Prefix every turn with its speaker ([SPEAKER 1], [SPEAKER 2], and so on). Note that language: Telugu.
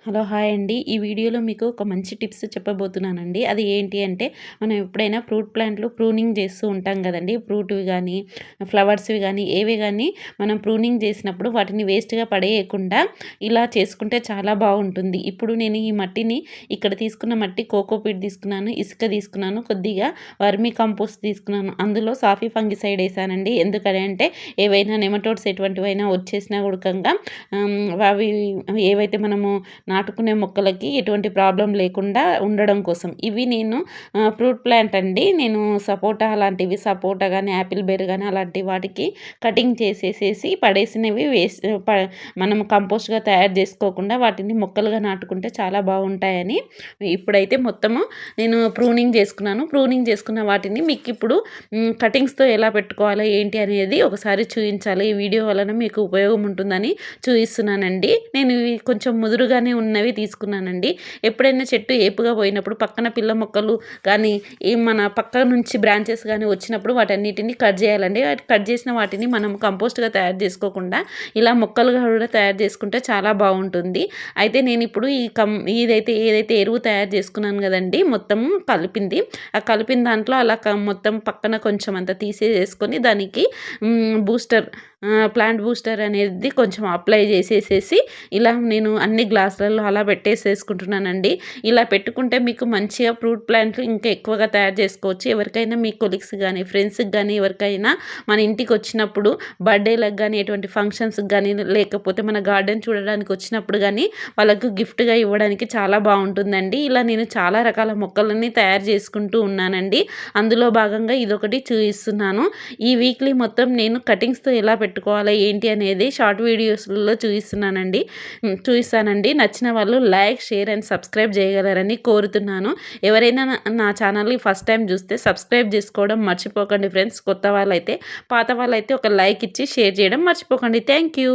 [SPEAKER 1] హలో హాయ్ అండి. ఈ వీడియోలో మీకు ఒక మంచి టిప్స్ చెప్పబోతున్నానండి. అది ఏంటి అంటే, మనం ఎప్పుడైనా ఫ్రూట్ ప్లాంట్లు ప్రూనింగ్ చేస్తూ ఉంటాం కదండీ. ఫ్రూట్‌వి గానీ, ఫ్లవర్స్‌వి గానీ, ఏవి గానీ మనం ప్రూనింగ్ చేసినప్పుడు వాటిని వేస్ట్‌గా పడేయకుండా ఇలా చేసుకుంటే చాలా బావుంటుంది. ఇప్పుడు నేను ఈ మట్టిని ఇక్కడ తీసుకున్న మట్టి కోకోపీట్ తీసుకున్నాను, ఇసుక తీసుకున్నాను, కొద్దిగా వర్మీ కంపోస్ట్ తీసుకున్నాను. అందులో సాఫీ ఫంగిసైడ్ ఏసానండి. ఎందుకని అంటే ఏవైనా నెమటోడ్స్ ఎటువంటివైనా వచ్చేసినా గుడకంగా అవి ఏవైతే మనము నాటుకునే మొక్కలకి ఎటువంటి ప్రాబ్లం లేకుండా ఉండడం కోసం. ఇవి నేను ఫ్రూట్ ప్లాంట్ అండి. నేను సపోటా అలాంటివి సపోటా గానీ, యాపిల్ బెర్రీ గానీ అలాంటి వాటికి కటింగ్ చేసేసేసి పడేసినవి మనం కంపోస్ట్‌గా తయారు చేసుకోకుండా వాటిని మొక్కలుగా నాటుకుంటే చాలా బావుంటాయని ఇప్పుడైతే మొత్తము నేను ప్రూనింగ్ చేసుకున్నాను. ప్రూనింగ్ చేసుకున్న వాటిని మీకిప్పుడు కటింగ్స్‌తో ఎలా పెట్టుకోవాలో ఏంటి అనేది ఒకసారి చూయించాలి. ఈ వీడియో వలన మీకు ఉపయోగం ఉంటుందని చూయిస్తున్నానండి. నేను ఇవి కొంచెం ముదురుగానే ఉన్నవి తీసుకున్నానండి. ఎప్పుడైనా చెట్టు ఏపుగా పోయినప్పుడు పక్కన పిల్ల మొక్కలు కానీ, మన పక్క నుంచి బ్రాంచెస్ గానీ వచ్చినప్పుడు వాటన్నిటిని కట్ చేయాలండి. కట్ చేసిన వాటిని మనం కంపోస్ట్‌గా తయారు చేసుకోకుండా ఇలా మొక్కలుగా కూడా తయారు చేసుకుంటే చాలా బావుంటుంది. అయితే నేనిప్పుడు ఏదైతే ఎరువు తయారు చేసుకున్నాను గదండీ! మొత్తం కలిపింది. ఆ కలిపిన దాంట్లో అలా మొత్తం పక్కన కొంచెం అంతా తీసేసుకొని దానికి ప్లాంట్ బూస్టర్ అనేది కొంచెం అప్లై చేసేసేసి ఇలా నేను అన్ని గ్లాసులలో అలా పెట్టేసేసుకుంటున్నానండి. ఇలా పెట్టుకుంటే మీకు మంచిగా ఫ్రూట్ ప్లాంట్లు ఇంకా ఎక్కువగా తయారు చేసుకోవచ్చు. ఎవరికైనా మీ కొలీగ్స్ గానీ, ఫ్రెండ్స్‌కి గానీ ఎవరికైనా మన ఇంటికి వచ్చినప్పుడు బర్త్‌డేలకు గానీ, ఎటువంటి ఫంక్షన్స్‌కి గానీ, లేకపోతే మన గార్డెన్ చూడడానికి వచ్చినప్పుడు గానీ వాళ్ళకు గిఫ్ట్‌గా ఇవ్వడానికి చాలా బావుంటుందండి. ఇలా నేను చాలా రకాల మొక్కలని తయారు చేసుకుంటూ ఉన్నానండి. అందులో భాగంగా ఇదొకటి చూయిస్తున్నాను. ఈ వీక్లీ మొత్తం నేను కటింగ్స్‌తో ఎలా పెట్టుకోవాలా ఏంటి అనేది షార్ట్ వీడియోస్‌లలో చూయిస్తానండి. నచ్చిన వాళ్ళు లైక్, షేర్ అండ్ సబ్స్క్రైబ్ చేయగలరని కోరుతున్నాను. ఎవరైనా నా ఛానల్‌ని ఫస్ట్ టైం చూస్తే సబ్స్క్రైబ్ చేసుకోవడం మర్చిపోకండి ఫ్రెండ్స్. కొత్త వాళ్ళైతే, పాత వాళ్ళైతే ఒక లైక్ ఇచ్చి షేర్ చేయడం మర్చిపోకండి. Thank you.